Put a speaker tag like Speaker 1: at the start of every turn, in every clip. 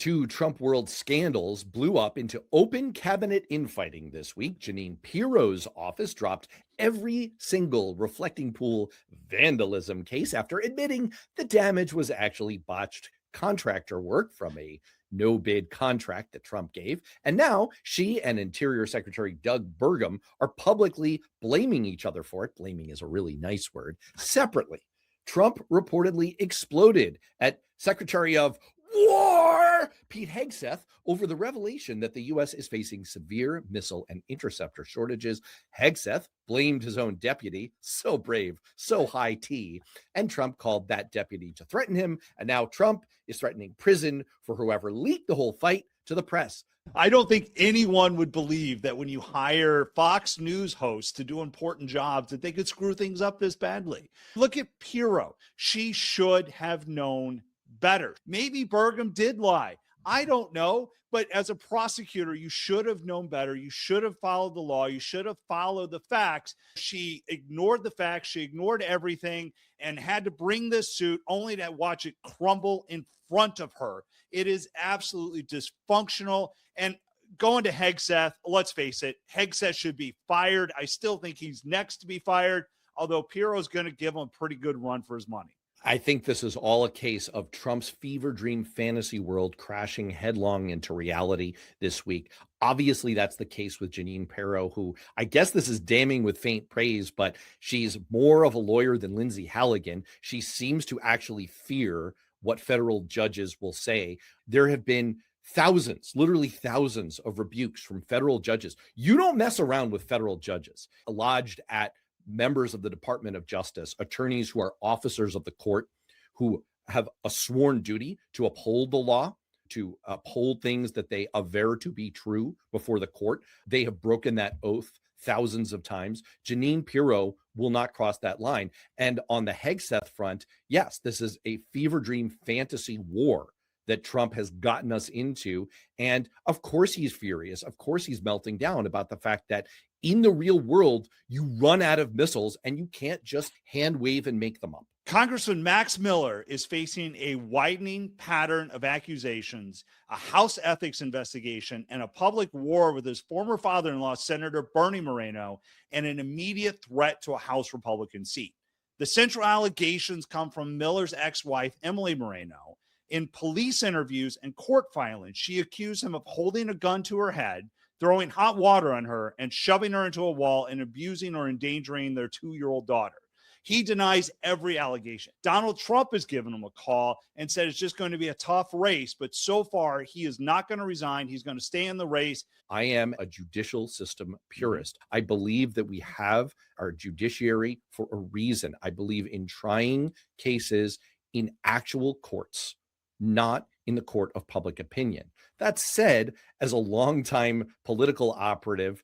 Speaker 1: Two Trump world scandals blew up into open cabinet infighting this week. Jeanine Pirro's office dropped every single reflecting pool vandalism case after admitting the damage was actually botched contractor work from a no bid contract that Trump gave. And now she and Interior Secretary Doug Burgum are publicly blaming each other for it. Blaming is a really nice word. Separately, Trump reportedly exploded at Secretary of War Pete Hegseth over the revelation that the U.S. is facing severe missile and interceptor shortages. Hegseth blamed his own deputy, so brave, so high tea, and Trump called that deputy to threaten him. And now Trump is threatening prison for whoever leaked the whole fight to the press.
Speaker 2: I don't think anyone would believe that when you hire Fox News hosts to do important jobs that they could screw things up this badly. Look at Pirro. She should have known better. Maybe Burgum did lie. I don't know. But as a prosecutor, you should have known better. You should have followed the law. You should have followed the facts. She ignored the facts. She ignored everything and had to bring this suit only to watch it crumble in front of her. It is absolutely dysfunctional. And going to Hegseth, let's face it, Hegseth should be fired. I still think he's next to be fired, although Pirro's going to give him a pretty good run for his money.
Speaker 1: I think this is all a case of Trump's fever dream fantasy world crashing headlong into reality this week. Obviously, that's the case with Jeanine Pirro, who I guess this is damning with faint praise, but she's more of a lawyer than Lindsay Halligan. She seems to actually fear what federal judges will say. There have been thousands, literally thousands of rebukes from federal judges. You don't mess around with federal judges lodged at members of the Department of Justice, attorneys who are officers of the court, who have a sworn duty to uphold the law, to uphold things that they aver to be true before the court. They have broken that oath thousands of times. Jeanine Pirro will not cross that line. And on the Hegseth front, yes, this is a fever dream fantasy war that Trump has gotten us into. And of course he's furious. Of course he's melting down about the fact that in the real world, you run out of missiles and you can't just hand wave and make them up.
Speaker 2: Congressman Max Miller is facing a widening pattern of accusations, a House ethics investigation, and a public war with his former father-in-law, Senator Bernie Moreno, and an immediate threat to a House Republican seat. The central allegations come from Miller's ex-wife, Emily Moreno. In police interviews and court filings, she accused him of holding a gun to her head, throwing hot water on her, and shoving her into a wall and abusing or endangering their 2-year-old daughter. He denies every allegation. Donald Trump has given him a call and said it's just going to be a tough race, but so far he is not going to resign. He's going to stay in the race.
Speaker 1: I am a judicial system purist. I believe that we have our judiciary for a reason. I believe in trying cases in actual courts, not in the court of public opinion. That said, as a longtime political operative,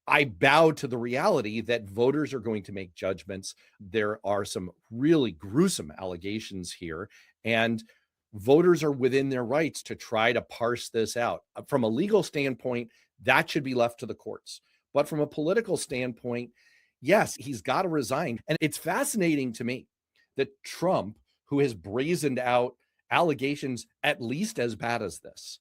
Speaker 1: I bow to the reality that voters are going to make judgments. There are some really gruesome allegations here, and voters are within their rights to try to parse this out. From a legal standpoint, that should be left to the courts. But from a political standpoint, yes, he's got to resign. And it's fascinating to me that Trump, who has brazened out allegations at least as bad as this,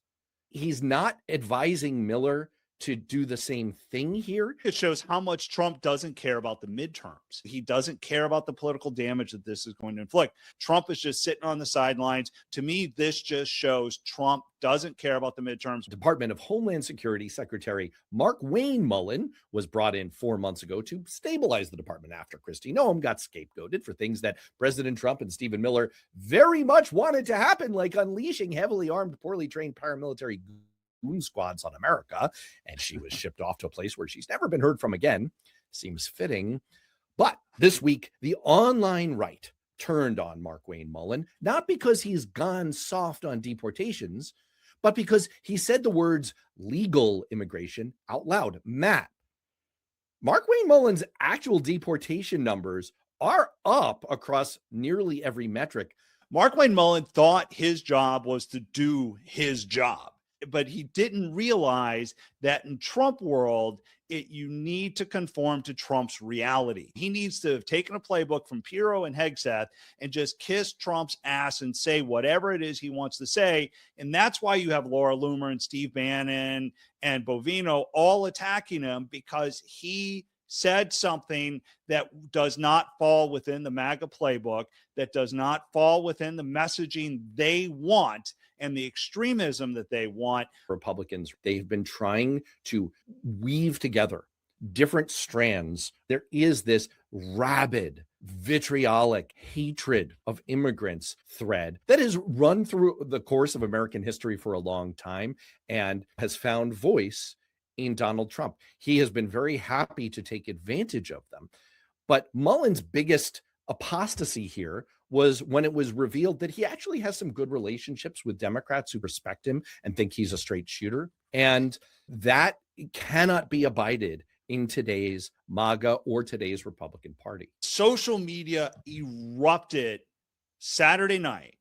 Speaker 1: he's not advising Miller to do the same thing here.
Speaker 2: It shows how much Trump doesn't care about the midterms. He doesn't care about the political damage that this is going to inflict. Trump is just sitting on the sidelines. To me, this just shows Trump doesn't care about the midterms.
Speaker 1: Department of Homeland Security Secretary Markwayne Mullin was brought in 4 months ago to stabilize the department after Kristi Noem got scapegoated for things that President Trump and Stephen Miller very much wanted to happen, like unleashing heavily armed, poorly trained paramilitary goon squads on America, and she was shipped off to a place where she's never been heard from again. Seems fitting. But this week, the online right turned on Markwayne Mullin, not because he's gone soft on deportations, but because he said the words legal immigration out loud. Matt, Markwayne Mullin's actual deportation numbers are up across nearly every metric.
Speaker 2: Markwayne Mullin thought his job was to do his job. but he didn't realize that in Trump world, you need to conform to Trump's reality. He needs to have taken a playbook from Pirro and Hegseth and just kiss Trump's ass and say whatever it is he wants to say. And that's why you have Laura Loomer and Steve Bannon and Bovino all attacking him, because he said something that does not fall within the MAGA playbook, that does not fall within the messaging they want and the extremism that they want.
Speaker 1: Republicans, they've been trying to weave together different strands. There is this rabid, vitriolic hatred of immigrants thread that has run through the course of American history for a long time and has found voice in Donald Trump. He has been very happy to take advantage of them. But Mullin's biggest apostasy here was when it was revealed that he actually has some good relationships with Democrats who respect him and think he's a straight shooter. And that cannot be abided in today's MAGA or today's Republican Party.
Speaker 2: Social media erupted Saturday night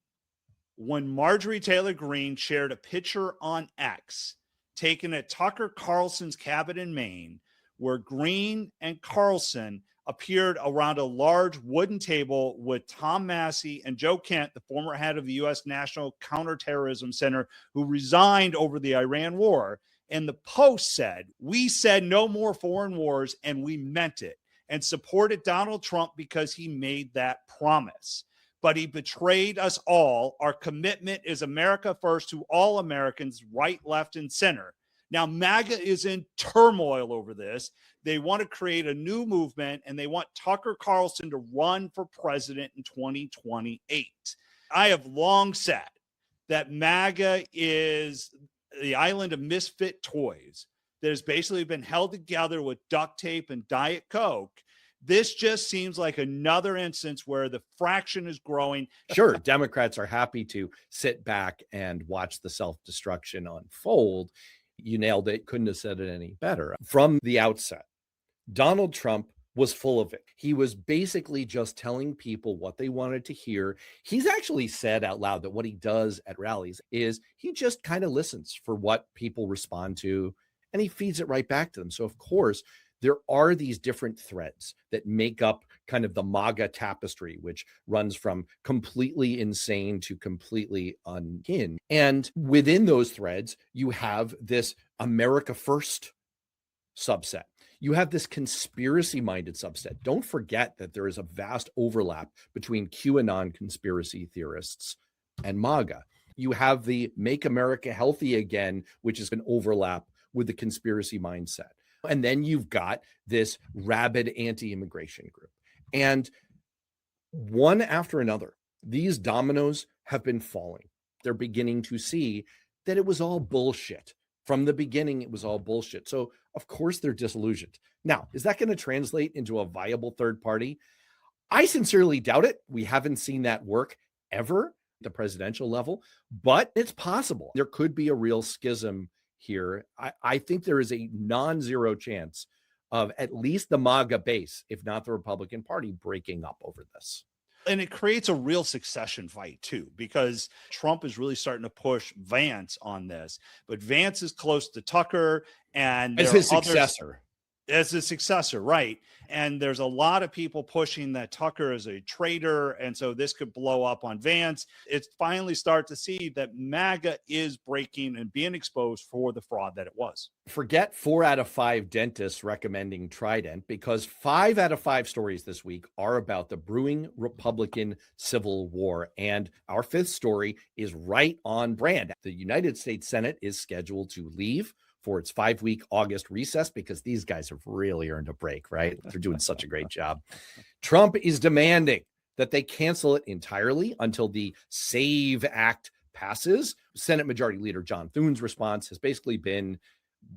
Speaker 2: when Marjorie Taylor Greene shared a picture on X taken at Tucker Carlson's cabin in Maine, where Greene and Carlson appeared around a large wooden table with Tom Massie and Joe Kent, the former head of the U.S. National Counterterrorism Center, who resigned over the Iran war. And the Post said, "We said no more foreign wars, and we meant it, and supported Donald Trump because he made that promise. But he betrayed us all. Our commitment is America first to all Americans, right, left, and center." Now, MAGA is in turmoil over this. They want to create a new movement, and they want Tucker Carlson to run for president in 2028. I have long said that MAGA is the island of misfit toys that has basically been held together with duct tape and Diet Coke. This just seems like another instance where the fraction is growing.
Speaker 1: Sure, Democrats are happy to sit back and watch the self-destruction unfold. You nailed it. Couldn't have said it any better. From the outset, Donald Trump was full of it. He was basically just telling people what they wanted to hear. He's actually said out loud that what he does at rallies is he just kind of listens for what people respond to, and he feeds it right back to them. So, of course, there are these different threads that make up kind of the MAGA tapestry, which runs from completely insane to completely unhinged. And within those threads, you have this America First subset. You have this conspiracy-minded subset. Don't forget that there is a vast overlap between QAnon conspiracy theorists and MAGA. You have the Make America Healthy Again, which is an overlap with the conspiracy mindset. And then you've got this rabid anti-immigration group. And one after another, these dominoes have been falling. They're beginning to see that it was all bullshit. From the beginning, it was all bullshit. So, of course, they're disillusioned. Now, is that going to translate into a viable third party? I sincerely doubt it. We haven't seen that work ever at the presidential level, but it's possible. There could be a real schism here. I think there is a non-zero chance of at least the MAGA base, if not the Republican Party, breaking up over this.
Speaker 2: And it creates a real succession fight, too, because Trump is really starting to push Vance on this. But Vance is close to Tucker. And
Speaker 1: as his successor.
Speaker 2: As a successor, right. And there's a lot of people pushing that Tucker is a traitor. And so this could blow up on Vance. It's finally start to see that MAGA is breaking and being exposed for the fraud that it was.
Speaker 1: Forget 4 out of 5 dentists recommending Trident, because 5 out of 5 stories this week are about the brewing Republican Civil War. And our 5th story is right on brand. The United States Senate is scheduled to leave for its 5-week August recess because these guys have really earned a break, right? They're doing such a great job. Trump is demanding that they cancel it entirely until the SAVE Act passes. Senate Majority Leader John Thune's response has basically been,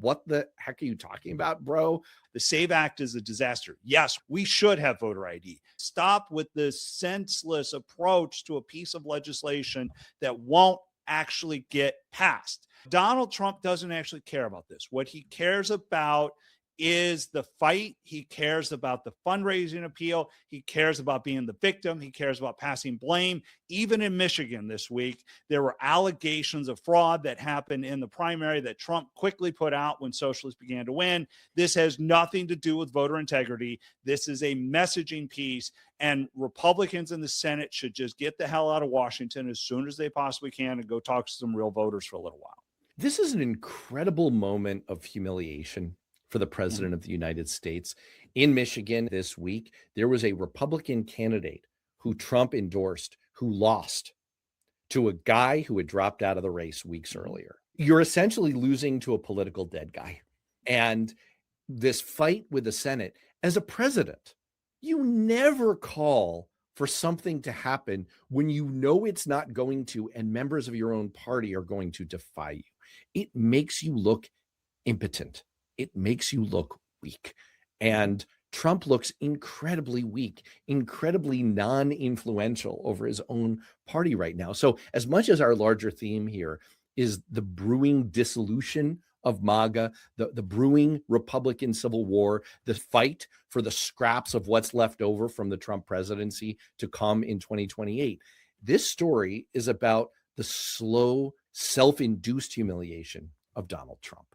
Speaker 1: what the heck are you talking about, bro?
Speaker 2: The SAVE Act is a disaster. Yes, we should have voter ID. Stop with this senseless approach to a piece of legislation that won't actually get passed. Donald Trump doesn't actually care about this. What he cares about is the fight. He cares about the fundraising appeal. He cares about being the victim. He cares about passing blame. Even in Michigan this week, there were allegations of fraud that happened in the primary that Trump quickly put out when socialists began to win. This has nothing to do with voter integrity. This is a messaging piece, and Republicans in the Senate should just get the hell out of Washington as soon as they possibly can and go talk to some real voters for a little while.
Speaker 1: This is an incredible moment of humiliation for the president of the United States. In Michigan this week, there was a Republican candidate who Trump endorsed who lost to a guy who had dropped out of the race weeks earlier. You're essentially losing to a political dead guy. And this fight with the Senate, as a president, you never call for something to happen when you know it's not going to, and members of your own party are going to defy you. It makes you look impotent. It makes you look weak. And Trump looks incredibly weak, incredibly non-influential over his own party right now. So as much as our larger theme here is the brewing dissolution of MAGA, the brewing Republican Civil War, the fight for the scraps of what's left over from the Trump presidency to come in 2028, this story is about the slow, self-induced humiliation of Donald Trump.